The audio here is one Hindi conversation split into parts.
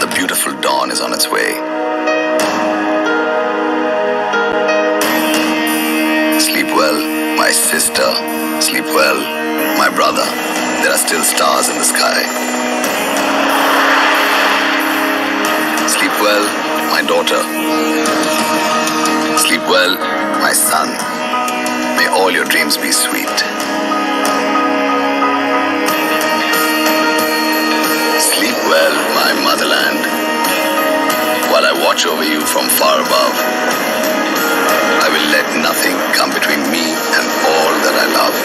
the beautiful dawn is on its way. Sleep well, my sister. Sleep well, my brother. There are still stars in the sky. Sleep well, my daughter. Sleep well, my son. May all your dreams be sweet. Sleep well, my motherland. While I watch over you from far above, I will let nothing come between me and all that I love.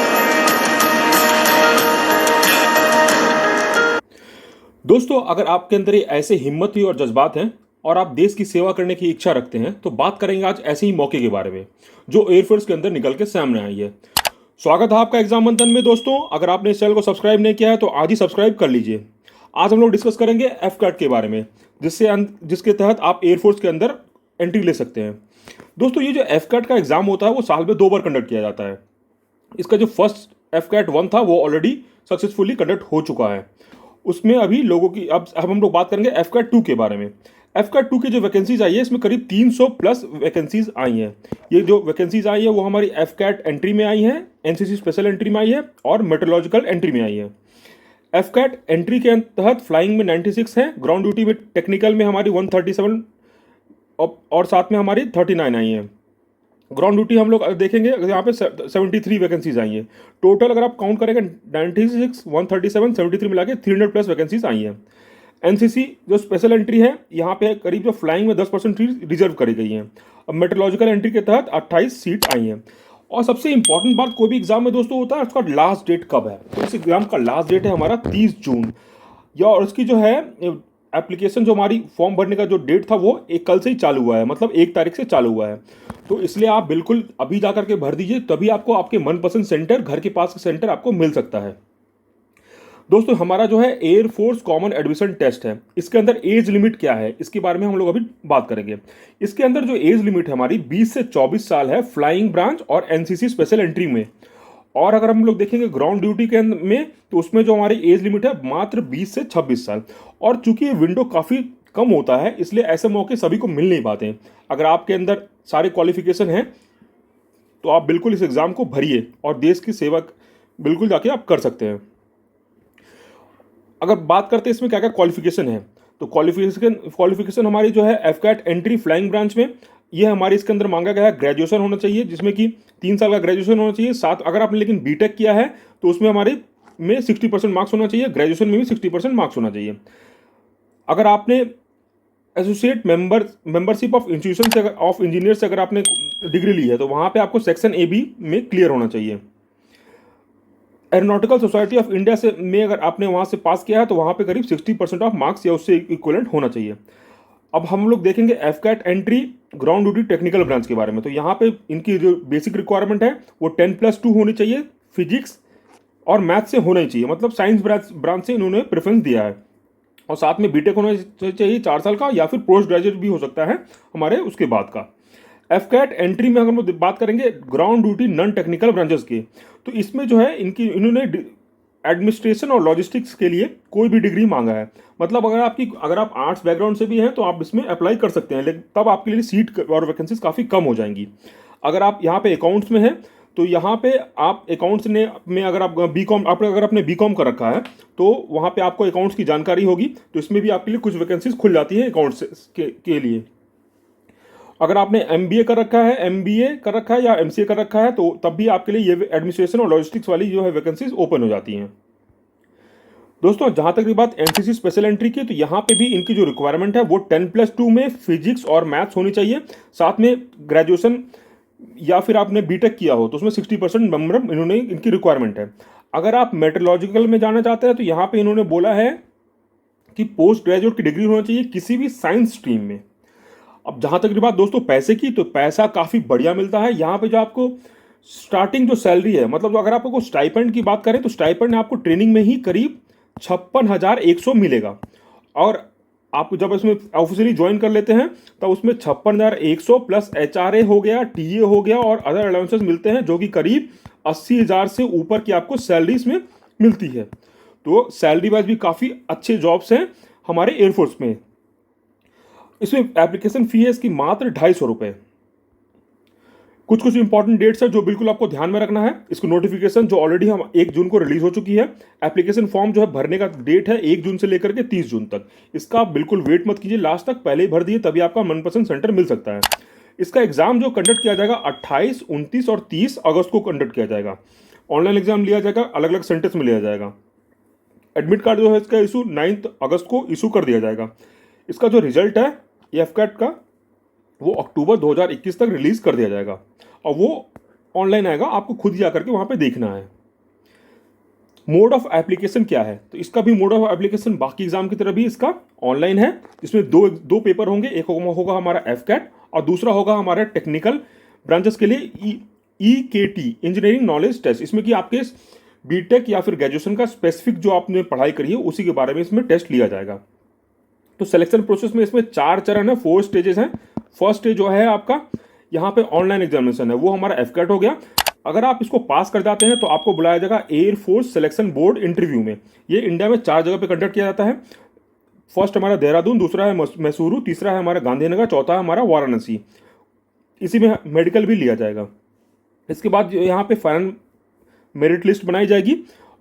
दोस्तों, अगर आपके अंदर ये ऐसे हिम्मत और जज्बात हैं और आप देश की सेवा करने की इच्छा रखते हैं तो बात करेंगे आज ऐसे ही मौके के बारे में जो एयरफोर्स के अंदर निकल के सामने आई है। स्वागत है आपका एग्जाम मंथन में। दोस्तों, अगर आपने इस चैनल को सब्सक्राइब नहीं किया है तो आज ही सब्सक्राइब कर लीजिए। आज हम लोग डिस्कस करेंगे एफकैट के बारे में, जिसके तहत आप एयरफोर्स के अंदर एंट्री ले सकते हैं। दोस्तों, ये जो एफकैट का एग्जाम होता है वो साल में 2 बार कंडक्ट किया जाता है। इसका जो फर्स्ट एफकैट 1 था वो ऑलरेडी सक्सेसफुली कंडक्ट हो चुका है। उसमें अभी लोगों की अब हम लोग बात करेंगे एफकैट 2 के बारे में। एफकैट 2 की जो वैकेंसीज आई है इसमें करीब 300 प्लस वैकेंसीज आई हैं। ये जो वैकेंसीज आई है वो हमारी एफकैट एंट्री में आई हैं, एनसीसी स्पेशल एंट्री में आई है और मेट्रोलॉजिकल एंट्री में आई है। एफकैट एंट्री के तहत फ्लाइंग में 96 है, ग्राउंड ड्यूटी में टेक्निकल में हमारी 137 और साथ में हमारी 39 आई हैं। ग्राउंड ड्यूटी हम लोग देखेंगे यहाँ पे 73 वैकेंसीज आई हैं। टोटल अगर आप काउंट करेंगे 96, 137, 73 मिला के 300 प्लस वैकेंसीज आई हैं। एनसीसी जो स्पेशल एंट्री है यहाँ पे करीब जो फ्लाइंग में 10% रिजर्व करी गई हैं। अब मेट्रोलॉजिकल एंट्री के तहत 28 सीट आई हैं। और सबसे इंपॉर्टेंट बात कोई भी एग्जाम में दोस्तों होता है उसका लास्ट डेट कब है। तो इस एग्जाम का लास्ट डेट है हमारा 30 जून या और उसकी जो है एप्लीकेशन जो हमारी फॉर्म भरने का जो डेट था वो कल से ही चालू हुआ है, मतलब 1 तारीख से चालू हुआ है। तो इसलिए आप बिल्कुल अभी जा करके भर दीजिए, तभी आपको आपके मनपसंद सेंटर, घर के पास का सेंटर आपको मिल सकता है। दोस्तों, हमारा जो है एयरफोर्स कॉमन एडमिशन टेस्ट है, इसके अंदर एज लिमिट क्या है इसके बारे में हम लोग अभी बात करेंगे। इसके अंदर जो एज लिमिट है हमारी 20 से 24 साल है फ्लाइंग ब्रांच और एनसीसी स्पेशल एंट्री में। और अगर हम लोग देखेंगे ग्राउंड ड्यूटी के में तो उसमें जो हमारी एज लिमिट है मात्र 20 से 26 साल। और चूंकि ये विंडो काफ़ी कम होता है इसलिए ऐसे मौके सभी को मिल नहीं पाते हैं। अगर आपके अंदर सारे क्वालिफिकेशन हैं तो आप बिल्कुल इस एग्ज़ाम को भरिए और देश की सेवा बिल्कुल जाके आप कर सकते हैं। अगर बात करते हैं इसमें क्या क्या क्वालिफिकेशन है तो क्वालिफिकेशन हमारी जो है एफकैट एंट्री फ्लाइंग ब्रांच में ये हमारे इसके अंदर मांगा गया है ग्रेजुएशन होना चाहिए, जिसमें कि 3 साल का ग्रेजुएशन होना चाहिए। साथ अगर आपने लेकिन बीटेक किया है तो उसमें हमारे में 60% मार्क्स होना चाहिए, ग्रेजुएशन में भी 60% मार्क्स होना चाहिए। अगर आपने associate membership of institution of engineer से अगर आपने डिग्री ली है तो वहाँ पे आपको सेक्शन AB में क्लियर होना चाहिए। एरोनॉटिकल सोसाइटी ऑफ इंडिया से में अगर आपने वहाँ से पास किया है तो वहाँ पे करीब 60% ऑफ मार्क्स या उससे इक्विवेलेंट होना चाहिए। अब हम लोग देखेंगे AFCAT entry ground duty technical branch के बारे में। तो यहाँ पे इनकी जो बेसिक रिक्वायरमेंट है वो 10+2 होनी चाहिए, फिजिक्स और मैथ से होना ही चाहिए, मतलब साइंस ब्रांच से इन्होंने प्रेफरेंस दिया है। और साथ में बीटेक होना चाहिए 4 साल का या फिर पोस्ट ग्रेजुएट भी हो सकता है हमारे उसके बाद का। एफकैट एंट्री में अगर हम बात करेंगे ground duty non technical branches की तो इसमें जो है इन्होंने एडमिनिस्ट्रेशन और लॉजिस्टिक्स के लिए कोई भी डिग्री मांगा है। मतलब अगर आप आर्ट्स बैकग्राउंड से भी हैं तो आप इसमें अप्लाई कर सकते हैं, लेकिन तब आपके लिए सीट और वैकेंसीज काफ़ी कम हो जाएंगी। अगर आप यहाँ पे अकाउंट्स में हैं तो यहाँ पे आप अकाउंट्स में अगर आप अगर आपने बीकॉम कर रखा है तो वहाँ पे आपको अकाउंट्स की जानकारी होगी, तो इसमें भी आपके लिए कुछ वैकेंसीज खुल जाती हैं अकाउंट्स के लिए। अगर आपने MBA कर रखा है या MCA कर रखा है तो तब भी आपके लिए ये एडमिनिस्ट्रेशन और लॉजिस्टिक्स वाली जो है वैकेंसीज ओपन हो जाती हैं। दोस्तों, जहाँ तक की बात एनसीसी स्पेशल एंट्री की तो यहाँ पे भी इनकी जो रिक्वायरमेंट है वो 10+2 में फिजिक्स और मैथ्स होनी चाहिए। साथ में ग्रेजुएशन या फिर आपने बीटेक किया हो तो उसमें 60% नंबर इन्होंने इनकी रिक्वायरमेंट है। अगर आप मेट्रोलॉजिकल में जाना चाहते हैं तो यहाँ पे इन्होंने बोला है कि पोस्ट ग्रेजुएट की डिग्री होना चाहिए किसी भी साइंस स्ट्रीम में। अब जहाँ तक की बात दोस्तों पैसे की, तो पैसा काफ़ी बढ़िया मिलता है। यहाँ पे जो आपको स्टार्टिंग जो सैलरी है, मतलब अगर आपको स्टाइपेंड की बात करें तो स्टाइपेंड आपको ट्रेनिंग में ही करीब 56,100 मिलेगा। और आप जब इसमें ऑफिशियली ज्वाइन कर लेते हैं तब उसमें 56,100 प्लस HRA हो गया, TA हो गया और अदर अलाउंसेस मिलते हैं, जो कि करीब 80,000 से ऊपर की आपको सैलरी इसमें मिलती है। तो सैलरी वाइज भी काफ़ी अच्छे जॉब्स हैं हमारे एयरफोर्स में। इसमें एप्लीकेशन फ़ी है इसकी मात्र 250 रुपये। कुछ कुछ इंपॉर्टेंट डेट्स है जो बिल्कुल आपको ध्यान में रखना है। इसको नोटिफिकेशन जो ऑलरेडी हम 1 जून को रिलीज हो चुकी है। एप्लीकेशन फॉर्म जो है भरने का डेट है 1 जून से लेकर के 30 जून तक। इसका आप बिल्कुल वेट मत कीजिए, लास्ट तक पहले ही भर दिए तभी आपका मनपसंद सेंटर मिल सकता है। इसका एग्जाम जो कंडक्ट किया जाएगा 28, 29 और 30 अगस्त को कंडक्ट किया जाएगा। ऑनलाइन एग्जाम लिया जाएगा, अलग अलग सेंटर्स में लिया जाएगा। एडमिट कार्ड जो है इसका इशू 9 अगस्त को इशू कर दिया जाएगा। इसका जो रिजल्ट है एफकैट का वो अक्टूबर 2021 तक रिलीज कर दिया जाएगा और वो ऑनलाइन आएगा, आपको खुद जा करके वहाँ पे देखना है। मोड ऑफ एप्लीकेशन क्या है, तो इसका भी मोड ऑफ एप्लीकेशन बाकी एग्जाम की तरह भी इसका ऑनलाइन है। इसमें दो पेपर होंगे, एक होगा हमारा एफकैट और दूसरा होगा हमारा टेक्निकल ब्रांचेस के लिए EKT इंजीनियरिंग नॉलेज टेस्ट। इसमें कि आपके बीटेक या फिर ग्रेजुएशन का स्पेसिफिक जो आपने पढ़ाई करी है उसी के बारे में इसमें टेस्ट लिया जाएगा। तो सिलेक्शन प्रोसेस में इसमें 4 चरण है, 4 स्टेजेस हैं। फर्स्ट स्टेज जो है आपका यहाँ पे ऑनलाइन एग्जामिनेशन है, वो हमारा एफकैट हो गया। अगर आप इसको पास कर जाते हैं तो आपको बुलाया जाएगा एयरफोर्स सिलेक्शन बोर्ड इंटरव्यू में। ये इंडिया में 4 जगह पे कंडक्ट किया जाता है। फर्स्ट हमारा देहरादून, दूसरा है मैसूरू, तीसरा है हमारा गांधीनगर, चौथा है हमारा वाराणसी। इसी में मेडिकल भी लिया जाएगा। इसके बाद यहाँ पे फाइनल मेरिट लिस्ट बनाई जाएगी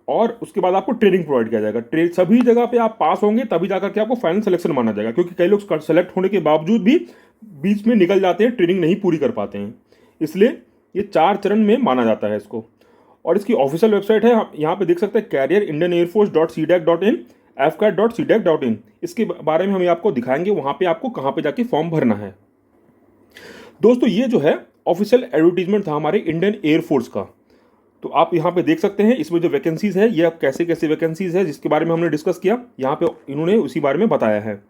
और उसके बाद आपको ट्रेनिंग प्रोवाइड किया जाएगा। सभी जगह पे आप पास होंगे तभी जाकर के आपको फाइनल सिलेक्शन माना जाएगा, क्योंकि कई लोग सेलेक्ट होने के बावजूद भी बीच में निकल जाते हैं, ट्रेनिंग नहीं पूरी कर पाते हैं। इसलिए ये 4 चरण में माना जाता है इसको। और इसकी ऑफिशियल वेबसाइट है, यहाँ पे देख सकते हैं careerindianairforce.cdac.in, fcat.cdac.in। इसके बारे में हम आपको दिखाएंगे वहाँ पे आपको कहाँ पे जाके फॉर्म भरना है। दोस्तों ये जो है ऑफिशियल एडवर्टीजमेंट था हमारे इंडियन एयरफोर्स का। तो आप यहाँ पे देख सकते हैं इसमें जो वैकेंसीज है ये अब कैसे कैसे वैकेंसीज है जिसके बारे में हमने डिस्कस किया, यहाँ पे इन्होंने उसी बारे में बताया है।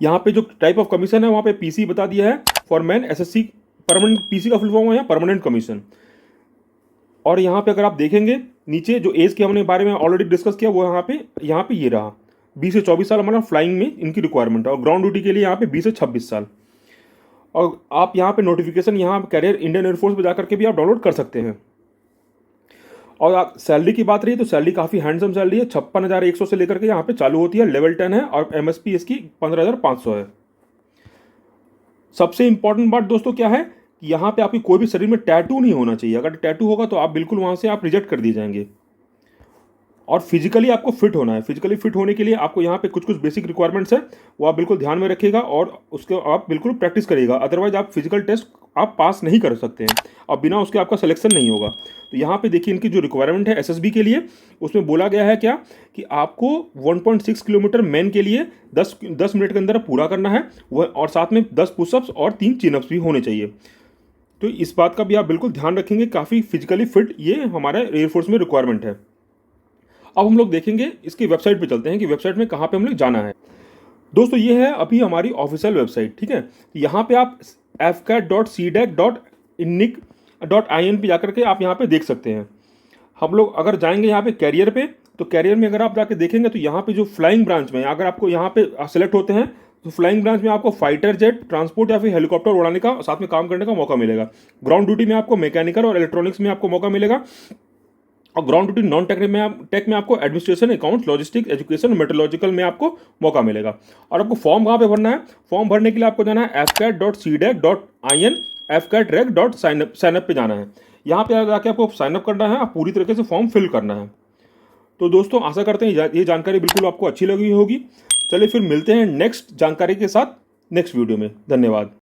यहाँ पे जो टाइप ऑफ कमीशन है वहाँ पे PC बता दिया है, for man SSC permanent. PC का फुल फॉर्म है परमानेंट कमीशन। और यहाँ पे अगर आप देखेंगे नीचे जो एज के हमने बारे में ऑलरेडी डिस्कस किया वो यहाँ पे ये रहा 20 से 24 साल हमारा फ्लाइंग में इनकी रिक्वायरमेंट है, और ग्राउंड ड्यूटी के लिए यहाँ पे 20 से 26 साल। और आप यहाँ पे नोटिफिकेशन यहाँ कैरियर इंडियन एयरफोर्स पर जाकर के भी आप डाउनलोड कर सकते हैं। और आप सैलरी की बात रही तो सैलरी काफ़ी हैंडसम सैलरी है, 56,100 से लेकर के यहाँ पे चालू होती है। लेवल 10 है और MSP इसकी 15,500 है। सबसे इंपॉर्टेंट बात दोस्तों क्या है कि यहाँ पे आपकी कोई भी शरीर में टैटू नहीं होना चाहिए। अगर टैटू होगा तो आप बिल्कुल वहाँ से आप रिजेक्ट कर दिए जाएंगे। और फिजिकली आपको फिट होना है। फिजिकली फिट होने के लिए आपको यहाँ पे कुछ कुछ बेसिक रिक्वायरमेंट्स है, वो आप बिल्कुल ध्यान में रखिएगा और उसके आप बिल्कुल प्रैक्टिस करिएगा। अदरवाइज आप फिजिकल टेस्ट आप पास नहीं कर सकते हैं और बिना उसके आपका सिलेक्शन नहीं होगा। तो यहाँ पे देखिए इनकी जो रिक्वायरमेंट है SSB के लिए, उसमें बोला गया है क्या कि आपको 1.6 किलोमीटर मैन के लिए 10 मिनट के अंदर पूरा करना है वह, और साथ में 10 पुशअप्स और 3 चिनअप्स भी होने चाहिए। तो इस बात का भी आप बिल्कुल ध्यान रखेंगे, काफ़ी फिजिकली फिट ये हमारा एयरफोर्स में रिक्वायरमेंट है। अब हम लोग देखेंगे इसकी वेबसाइट पे चलते हैं कि वेबसाइट में कहाँ पे हम लोग जाना है। दोस्तों ये है अभी हमारी ऑफिशियल वेबसाइट, ठीक है। यहाँ पे आप fcat.cdac.inic.in पे जाकर के आप यहाँ पे देख सकते हैं। हम लोग अगर जाएंगे यहाँ पे कैरियर पे, तो कैरियर में अगर आप जाके देखेंगे तो यहाँ पे जो फ्लाइंग ब्रांच में अगर आपको यहाँ पे सेलेक्ट होते हैं तो फ्लाइंग ब्रांच में आपको फाइटर जेट, ट्रांसपोर्ट या फिर हेलीकॉप्टर उड़ाने का साथ में काम करने का मौका मिलेगा। ग्राउंड ड्यूटी में आपको मैकेनिकल और इलेक्ट्रॉनिक्स में आपको मौका मिलेगा, और ग्राउंड ड्यूटी नॉन टेक में आपको administration, accounts, logistic, education, metrological में आपको मौका मिलेगा। और आपको फॉर्म कहाँ पे भरना है, फॉर्म भरने के लिए आपको जाना है fcat.cdac.in, fcatrec.signup पे जाना है। यहाँ पे जाके आपको साइनअप करना है, आप पूरी तरीके से फॉर्म फिल करना है। तो दोस्तों आशा करते हैं ये जानकारी बिल्कुल आपको अच्छी लगी होगी। चलिए फिर मिलते हैं नेक्स्ट जानकारी के साथ नेक्स्ट वीडियो में। धन्यवाद।